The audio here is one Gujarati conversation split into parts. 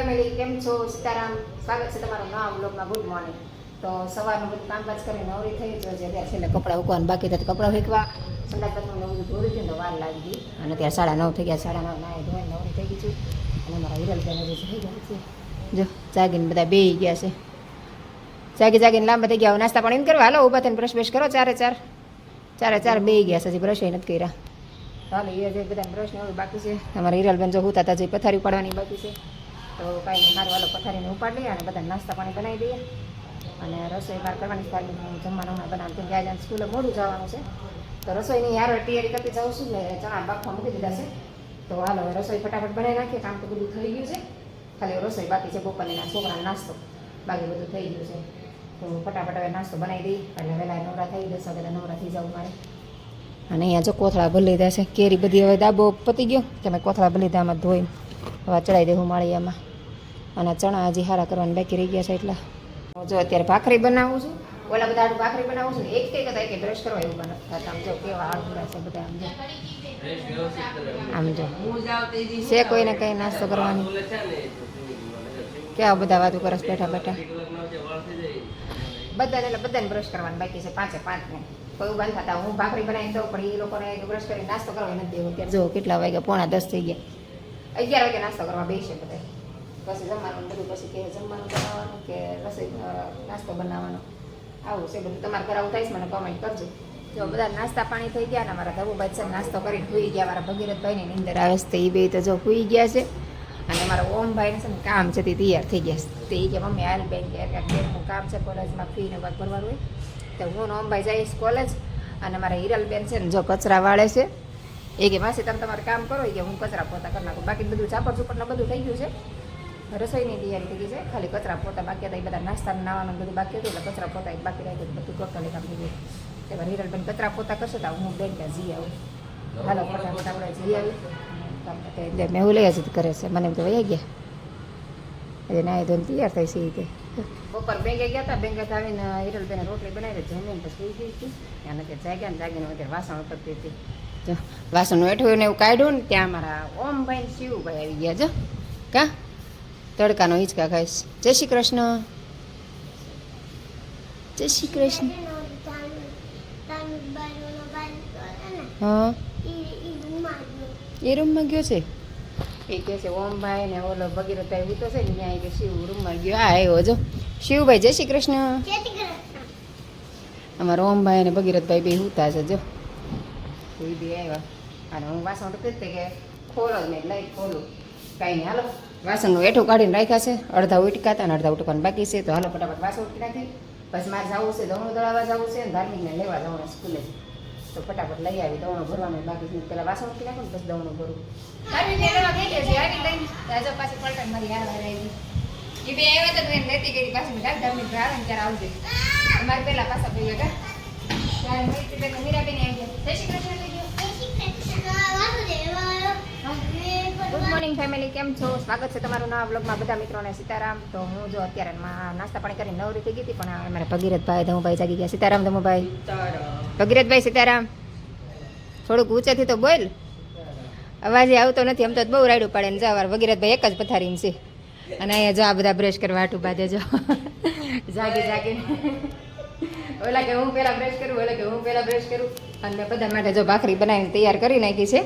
ફેમિલી, કેમ છો? સીતારામ. સ્વાગત છે તમારું નવા વ્લોગમાં. Good morning. તો સવારનું બધું કામકાજ કરીને નવરી થઈ છે. અત્યારે છેલ્લે કપડાં ઉકવાનું બાકી હતા, કપડાં ફેંકવા સંડાસ બાથરૂમને બધું ધોરી હતી તો વાર લાગી ગઈ. અને અત્યારે 9:30 થઈ ગયા. 9:30 નાહી ધોઈને નવરી થઈ ગઈ છું. અને મારા હિરલબેન હજી થઈ ગયા છે. જો જાગીને બધા બેસી ગયા છે. જાગીને લાંબા થઈ ગયા. નાસ્તા પાણી કરવા હાલો, ઊભા થઈને બ્રશ કરવા. ચારે બેસી ગયા છે. હજી બ્રશ નથી કર્યા. હાલો, એ જે બધા બ્રશને એવું બાકી છે. અમારા હિરલબેન જો હુતા હતા, હજી પથારી ઉપાડવાની બાકી છે. તો કાંઈ નહીં, મારું વાલો પથારીને ઉપાડી લઈએ અને બધા નાસ્તા પાણી બનાવી દઈએ. અને રસોઈ બહાર કરવાની ખાલી હું જમવાનું હમણાં બનાવું, કેમ કે આજે સ્કૂલે મોડું જવાનું છે. તો રસોઈની યાર તૈયારી કરતી જાઉં છું. ને ચણા બાફવા મૂકી દીધા છે. તો હાલો હવે રસોઈ ફટાફટ બનાવી નાખીએ. કામ તો બધું થઈ ગયું છે, ખાલી રસોઈ બાકી છે. બપોરના છોકરાનો નાસ્તો બાકી બધું થઈ ગયું છે. તો ફટાફટ હવે નાસ્તો બનાવી દઈએ એટલે વહેલા નવરા થઈ 10 વાગે નવરા થઈ જાઉં મારે. અને અહીંયા જો કોથળા ભરી લીધા છે. કેરી બધી હવે દાબો પતી ગયો કે મેં કોથળા ભરી લીધા, આમાં ધોઈને હવે ચડાવી દેવું માળીયામાં. અને ચણા હજી હારા કરવાની બાકી રહી ગયા છે. એટલે જો અત્યારે ભાખરી બનાવું છું. ઓલા બધા આડું ભાખરી બનાવું છું. એક બ્રશ કરવા એવું બનાવતા. આમ જો કેવા આડું છે બધા. આમ જો છે કોઈને કંઈ નાસ્તો કરવાની. કેવા બધા વાતું કરસ બેઠા બધાને. એટલે બધાને બ્રશ કરવાની બાકી છે. 5:05 કોઈ ઉભા થતા હું ભાખરી બનાવી દઉં, પણ એ લોકોને બ્રશ કરી નાસ્તો કરવા નથી દેવો. અત્યારે જો કેટલા વાગ્યા, 9:45 થઈ ગયા. 11 વાગે નાસ્તો કરવા બેસે બધા. પછી જમવાનું બધું, પછી કે જમવાનું બનાવવાનું કે રસોઈ નાસ્તો બનાવવાનો, આવું છે બધું. તમારે કરાવું થાય છે મને કમેન્ટ કરજો. જો બધા નાસ્તા પાણી થઈ ગયા. ને મારા ધબુભાઈ છે નાસ્તો કરીને સૂઈ ગયા. મારા ભગીરથભાઈની નીંદર આવે છે, એ બે તો જો સૂઈ ગયા છે. અને મારા ઓમભાઈને છે ને કામ છે, તે તૈયાર થઈ ગયા છે. તે કે મમ્મી હાલ બેન બેનનું કામ છે, કોલેજમાં ફીને વાત ભરવાનું હોય. તો હું ને ઓમભાઈ જઈશ કોલેજ. અને મારા હિરલબેન છે ને જો કચરા વાળે છે. એ કે માસી તમે તમારે કામ કરો, કે હું કચરા પોતા કરી નાખું. બાકી બધું ચાપડ ચૂપડને બધું થઈ ગયું છે. રસોઈની તૈયારી થઈ ગઈ છે. ખાલી કચરા પોતા બાકી હતા. એ બધા નાસ્તા નાવાનું બધું બાકી હતું, એટલે કચરા પોતા બાકી રહી ગયું. બધું ટોટલી કામ થઈ ગયું. તેમાં હિરલબેન કચરા પોતા કરશે તો હું બેન ત્યાં જઈ આવું. હાલો ફટાફટ આપણે જઈ આવી. મેં લઈ જ કરે છે. મને એમ તો વહી ગયા. એટલે નાહી ધોઈને તૈયાર થઈ છે. તે બપોર બેંકે ગયા હતા. બેંકે આવીને હિરલબેને રોટલી બનાવી જમીને પછી સુઈ ગઈ હતી. અને અત્યારે જાગ્યા ને અત્યારે વાસણ કરતી હતી. જો વાસણ વેઠું ને એવું કાઢ્યું ને ત્યાં મારા ઓમભાઈ શિવભાઈ આવી ગયા. જો કા તડકાનો હિંચકા ખાઈશ. જય શ્રી કૃષ્ણ. જય શ્રી કૃષ્ણ. હા એ રૂમમાં ગયો છે. એ કહે છે ઓમભાઈ ને ઓલો ભગીરથભાઈ ઉતો છે ને ત્યાં કે શિવ રૂમમાં ગયો. હા આવ્યો જો શિવભાઈ. જય શ્રી કૃષ્ણ. અમારા ઓમભાઈ અને ભગીરથભાઈ બે ઉતા છે. જો એ બી આવ્યા. અને હું વાસણ તો કહેતી કે ખોલો જ નહીં, લઈ ખોલું. કાંઈ નહીં, હાલો વાસણનું એઠું કાઢીને રાખ્યા છે. અડધા ઉટકાતા અને અડધા ઉટકવાનું બાકી છે. તો હાલો ફટાફટ વાસણ ઉટકી નાખી. પછી મારે જવું છે દવણું દળાવવા જવું છે, ધાર્મિકને લેવા જવાનું સ્કૂલે. તો ફટાફટ લઈ આવી. દવણું ભરવાનું બાકી છે. પહેલાં વાસણ ઉટકી નાખું ને પછી દવણું ભરું. પાછી પલટન મારી હાર આવી. એ બે આવ્યા હતા એને લેતી ગઈ. પાછી મેં ધાર્મિક આવે ને ત્યારે આવજે. અમારે પહેલાં પાછા ભાઈ હતા ત્યારે મીરાબેન આવી ગયા. જય Shri Krishna. Good morning family, કેમ છો? સ્વાગત છે તમારું નવા વ્લોગમાં. બધા મિત્રોને સીતારામ. તો હું જો અત્યારે નાસ્તા પાણી કરીને નવરી થઈ ગઈ હતી, પણ અમારા ભગીરથભાઈ ધમુભાઈ જાગી ગયા. સીતારામ ધમુભાઈ. ભગીરથભાઈ સીતારામ. થોડુંક ઊંચેથી તો બોલ, અવાજે આવતો નથી. આમ તો બહુ રાયડું પાડે ને જવાર. ભગીરથભાઈ એક જ પથારીમાં છે. અને અહીંયા જો આ બધા બ્રશ કરવા હાટું બાંધે. જો જાગી ઓલા કે હું પહેલાં બ્રશ કરું, ઓલા કે હું પહેલાં બ્રશ કરું. અને બધા માટે જો ભાખરી બનાવીને તૈયાર કરી નાખી છે.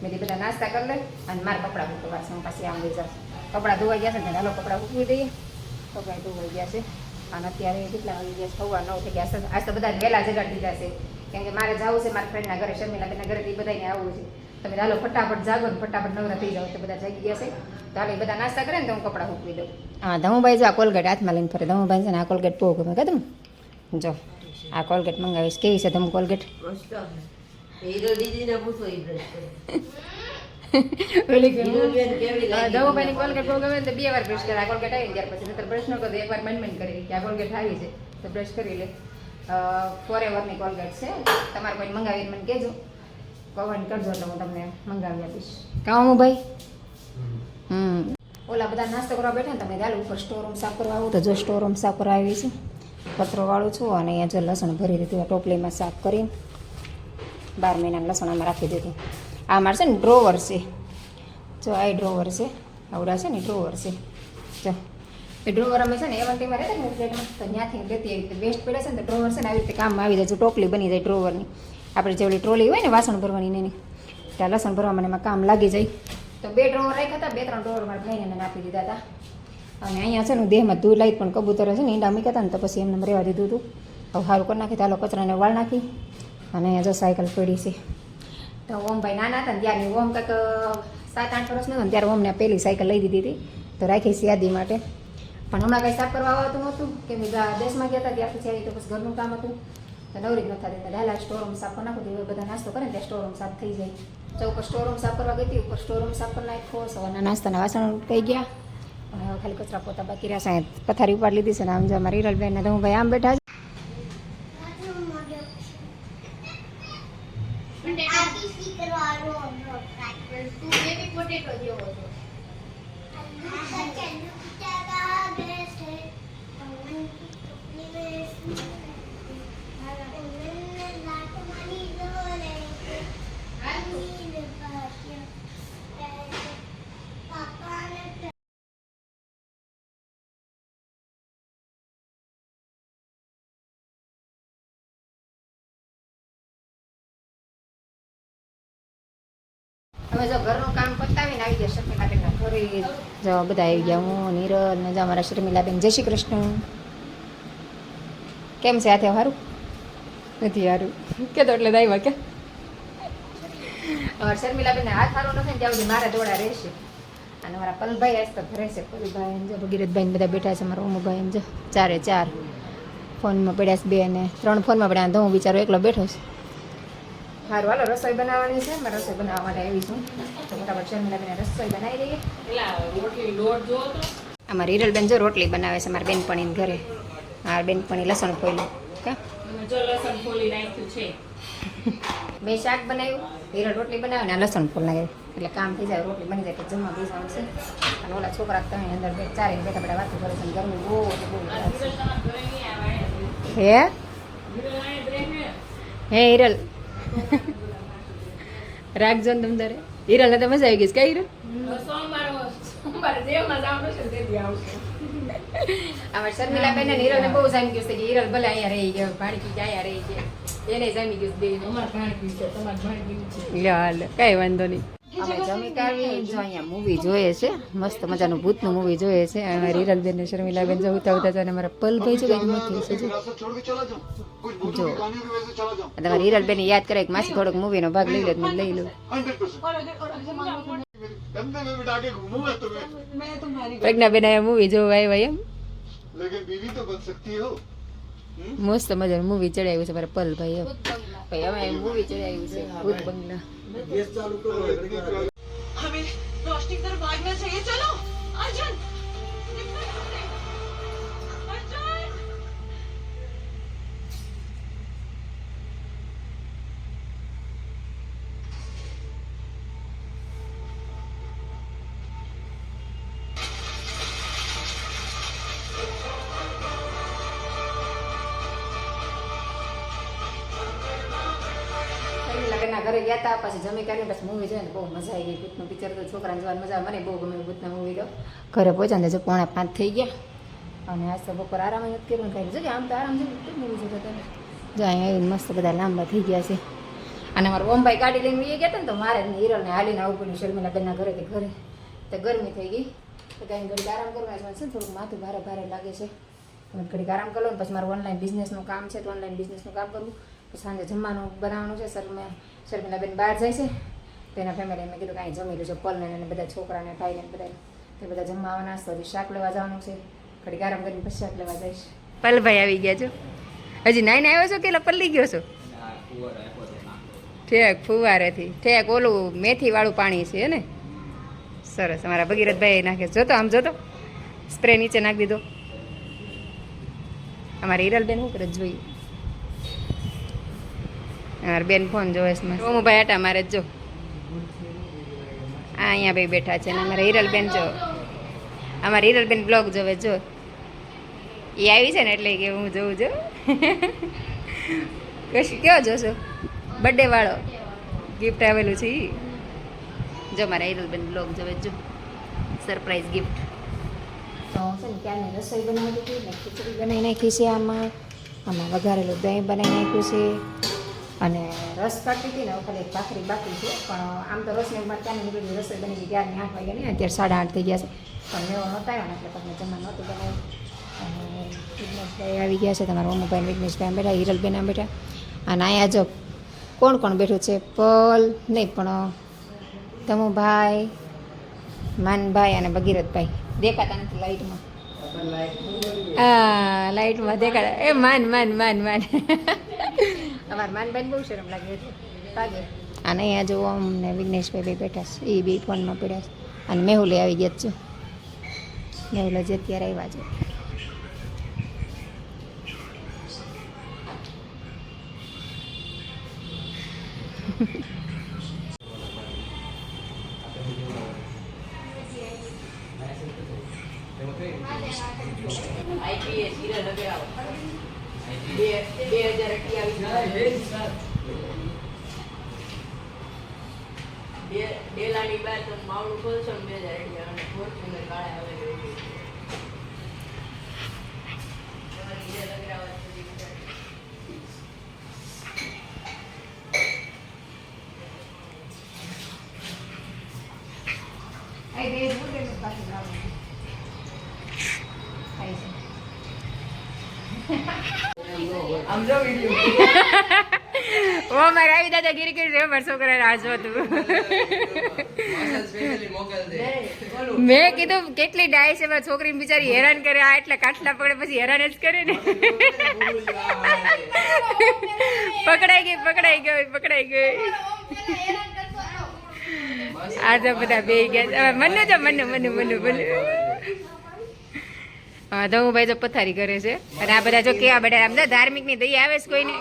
મેં બધા નાસ્તા કરી લે. અને મારા કપડાં મૂકવા છે. હું પાછી આમ લઈ જાઉં. કપડાં ધોવાઈ ગયા છે ને હાલો કપડાં મૂકવી દઈએ. કપડાં ધોવાઈ ગયા છે. અને અત્યારે કેટલા વાગી ગયા? 9:15 થઈ ગયા છે. આજ તો બધા વહેલા જગાડી દીધા છે, કેમ કે મારે જવું છે મારા ફ્રેન્ડના ઘરે, શર્મિલાબેનના ઘરે. એ બધાને આવવું છે. તમે હાલો ફટાફટ જાગો ને ફટાફટ નવરા થઈ જાઓ. તો બધા જાગી ગયા છે. તો હાલે બધા નાસ્તા કરે ને તો હું કપડાં મૂકવી દઉં. હા ધમુભાઈ જો આ કોલગેટ હાથમાં લઈને ફરે. ધમુભાઈ છે ને આ કોલગેટ બહુ ગમે. કદમ જો આ કોલગેટ મંગાવીશ. કેવી છે ધમ કોલગેટ? ધમુભાઈની કોલગેટ બહુ ગમે તો 2 વાર બ્રશ કરે. આ કોલગેટ આવી ત્યાર પછી નતર બ્રશ ન કરો. 1 વાર મેન્મેન્ટ કરી કે આ કોલગેટ આવી છે તો બ્રશ કરી લે. ફોરએવરની કોલગેટ છે. તમારે કોઈ મંગાવીને મને કહેજો, કમેન્ટ કરજો એટલે હું તમને મંગાવી આપીશ. કામ ભાઈ. ઓલા બધા નાસ્તો કરવા બેઠા ને તમે ચાલો ઉપર સ્ટોર રૂમ સાફ કરવા આવું. તો જો સ્ટોર રૂમ સાફ કરવા આવી છું, કચરો વાળું છું. અને અહીંયા જો લસણ ભરી દીધું ટોપલીમાં સાફ કરીને. 12 મહિનાનું લસણ આમાં રાખી દીધું. આ મારે છે ને ડ્રોવર છે. જો આ ડ્રોવર છે, આવડા છે ને ડ્રોવર છે. જો એ ડ્રોવર અમે છે ને એવન્ટીમાં રહેતા ને ફ્લેટમાં તો ત્યાંથી લેતી આવી વેસ્ટ પડે છે ને તો ડ્રોવર છે ને આવી રીતે કામમાં આવી જાય જો ટોપલી બની જાય ડ્રોવરની આપણે જે ઓલી ટ્રોલી હોય ને વાસણ ભરવાની એની ત્યાં લસણ ભરવા મને એમાં કામ લાગી જાય તો 2 ડ્રોવર રાખ્યા હતા 2-3 ડ્રોવર મારા ભાઈને નાખી દીધા હતા અને અહીંયા છે ને દેહમાં ધૂળ લાઈટ પણ કબૂતર છે ને ઈંડા મૂક્યા હતા ને તો પછી એમને રહેવા દીધું હતું હવે સારું કરી નાખી ચાલો કચરાને વાળ નાખી અને અહીંયા જો સાયકલ પડી છે તો ઓમભાઈ નાના હતા ને ત્યારની ઓમ કંઈક 7-8 વર્ષનો હતો ને ત્યારે ઓમને પહેલી સાયકલ લઈ દીધી હતી તો રાખી છે યાદી માટે પણ હમણાં કંઈ સાફ કરવા આવતું નહોતું કે દેશમાં ગયા હતા ત્યારથી આવી તો પછી ઘરનું કામ હતું તો નવરી જ નતા દેતા હાલા સ્ટોરરૂમ સાફ કરી નાખું તો બધા નાસ્તો કરે ને ત્યાં સ્ટોરરૂમ સાફ થઈ જાય તો ઉપર સ્ટોરરૂમ સાફ કરવા ગઈ હતી ઉપર સ્ટોરરૂમ સાફ કરી નાખ્યો સવારના નાસ્તાના વાસણ કહી ગયા અને હવે ખાલી કચરા પોતા બાકી રહ્યા સાહેબ પથારી ઉપાડ લીધી છે ને આમ જો અમારી હિરલબેન ને તો હું ભાઈ આમ બેઠા હવે જો ઘરનું કામ પતાવીને આવી ગયા શર્મિલાબેનના ઘરે જો બધા આવી ગયા હું નીરલ ને જો અમારા શર્મિલાબેન જય શ્રી કૃષ્ણ કેમ છે આથે સારું નથી સારું કે તો એટલે આવ્યા કે અમારા શર્મિલાબેનને હાથ સારું નથી ને ત્યાં સુધી મારા દોડા રહેશે અને મારા પલભાઈ આજ તો ઘરે છે પલભાઈ જો ભગીરથભાઈ બધા બેઠા છે મારા ઓમુભાઈ જો 4 ફોનમાં પડ્યા છે 2 અને 3 ફોનમાં પડ્યા તો હું બિચારો એકલો બેઠો છું સારું હાલો રસોઈ બનાવવાની છે મારે રસોઈ બનાવવા માટે આવી છું તો ફટાફટ શર્મિલાબેન રસોઈ બનાવી દઈએ અમારી હિરલબેન જો રોટલી બનાવે છે મારા બેનપણીને ઘરે મારા બેનપણી લસણ ફોલી મેં શાક બનાવ્યું હિરલ રોટલી બનાવે ને લસણ ફોલ નાખે એટલે કામ થઈ જાય રોટલી બની જાય તો જમવા બેસવાનું છે અને ઓલા છોકરા તમે અંદર ચારીને બેઠા બેઠા વાતો કરે છે ગરમી બહુ હે હિરલ રાખજો ને તમ તારે હિરલ ને તો મજા આવી ગઈ કઈ હિરલ અમારે શર્મિલાબેન ને હિરલ ને બહુ જામી ગયું છે કે હિરલ ભલે અહીંયા રહી ગયો પાણી પી અહીંયા રહી ગયા એને જામી ગયું બે કઈ વાંધો નહીં અમે જમી કાઢી જો અહીંયા મૂવી જોઈએ છે મસ્ત મજાનું ભૂતનું મૂવી જોઈએ છે અમારી હિરલબેન ને શર્મિલાબેન જો ઉતા ઉતા અને મારા પલભાઈ છે કઈ નથી છે જો તમારી હિરલબેન યાદ કરે કે માસી થોડોક મૂવીનો ભાગ લઈ લે લઈ લો પ્રજ્ઞાબેન અહીંયા મૂવી જોવા આવ્યા એમ મસ્ત મજાનું મૂવી ચડાવ્યું છે મારા પલભાઈ એમ ભાઈ અમે મૂવી ચડાવ્યું છે ભૂત બંગલા हमें रोशनी की तरफ भागना चाहिए चलो अर्जुन ઘરે ગયા હતા પછી જમી કાઢી પછી મૂવી જોઈને બહુ મજા આવી ગઈ ભૂતનું પિક્ચર તો છોકરાને જોવાની મજા મને બહુ ગમે ભૂતના મૂવી તો ઘરે પહોંચ્યા જો 4:45 થઈ ગયા અને આજ તો બપોર આરામ નથી કર્યું ખાઈ જો આમ તો આરામ છે મૂવી જોતા હતા જો અહીંયા મસ્ત બધા લાંબા થઈ ગયા છે અને મારા ઓમભાઈ ગાડી લઈને વી ગયા હતા ને તો મારે હિરલને હાલીને આવવું પડ્યું શર્મિલાબેનના ઘરેથી ઘરે તો ગરમી થઈ ગઈ તો કંઈ ઘડીક આરામ કરવા છે થોડુંક માથું ભારે ભારે લાગે છે ઘડીક આરામ કરો ને પછી મારું ઓનલાઈન બિઝનેસનું કામ છે તો ઓનલાઈન બિઝનેસનું કામ કરવું સાંજે જમવાનું બનાવવાનું છે શર્મિલાબેન બહાર જાય છે તેના ફેમિલી મેં કીધું કાંઈ જમી લેજો પલને અને બધા છોકરાને ભાઈને બધા તે બધા જમવા આવવાના તો શાક લેવા જવાનું છે ઘડીક આરામ કરીને પછી શાક લેવા જઈશ પલભાઈ આવી ગયા છો હજી નાઈને આવ્યો છો કે પલ્લી ગયો છો ઠેક ફુવારેથી ઠેક ઓલું મેથી વાળું પાણી છે ને સરસ અમારા ભગીરથભાઈ નાખે જોતો આમ જોતો સ્પ્રે નીચે નાખી દીધો અમારી હિરલબેન શું કરે જોઈએ મારા બેન ફોન જોવે છે ઓમુભાઈ આટા મારે જો અહીંયા ભાઈ બેઠા છે ને અમારા હિરલબેન જો અમારા હિરલબેન બ્લોગ જોવે જો એ આવી છે ને એટલે કે હું જોઉં છું કશું કેવો જોશો બર્થડે વાળો ગિફ્ટ આવેલું છે જો મારા હિરલબેન બ્લોગ જોવે જો સરપ્રાઈઝ ગિફ્ટ તો છે ને ક્યારની રસોઈ બનાવી દીધી ને ખીચડી બનાવી નાખી છે આમાં વઘારેલું દહીં બનાવી નાખ્યું છે અને રસ કાઢી હતી ને ખાલી એક ભાખરી બાકી છે પણ આમ તો રસને મારે ત્યાંની નીકળી રસોઈ બની ગઈ ત્યારની 8 વાગ્યા નહીં અત્યારે 8:30 થઈ ગયા છે પણ મેવો નહોતા આવ્યો ને એટલે તમને જમવા નહોતું બનાવ્યું અને વિઘ્નેશભાઈ આવી ગયા છે તમારા મમ્મીભાઈ વિઘ્નેશભાઈ આમ બેઠા હિરલબેન આમ બેઠા અને અહીંયા જો કોણ કોણ બેઠું છે પલ નહીં પણ તમુભાઈ માનભાઈ અને ભગીરથભાઈ દેખાતા નથી લાઈટમાં હા લાઈટમાં દેખાતા એ માન અમારા માનભાઈને બહુ શરમ લાગે એટલે ભાગે અને અહીંયા જો અમને વિઘ્નેશભાઈ બે બેઠા છે એ બે ફોનમાં પડ્યા છે અને મેહુલે આવી ગયા છે મેહુલ જ અત્યારે આવ્યા છે IPS હીરાનગર આવો 2028 ડેલાની બાર તમે માવડું ખોલશો ને 2028 અને ફોર્ચ્યુનર કાળા આવે હીરાનગર આવો આમ જો વિડિયો ઓ મારા આવી દાદા ગીરી કરી છે મારા છોકરાને હાજવા તું મેં કીધું કેટલી ડાય છે મારી છોકરીને બિચારી હેરાન કરે આ એટલે કાટલા પકડે પછી હેરાન જ કરે ને પકડાઈ ગઈ આ તો બધા બે ગયા મનુ હા ધમુભાઈ તો પથારી કરે છે અને આ બધા જો કેવા બેઠા આમ ધાર્મિક ની દઈ આવે છે કોઈને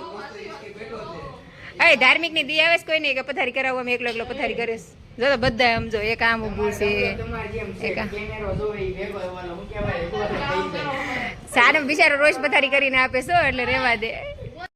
ધાર્મિક ની દઈ આવે છે કોઈ નહીં કે પથારી કરાવવા એકલો એકલો પથારી કરે છે જો તો બધા સમજો એક આમ ઊભું છે એક સારું બિચારો રોજ પથારી કરીને આપે છો એટલે રેવા દે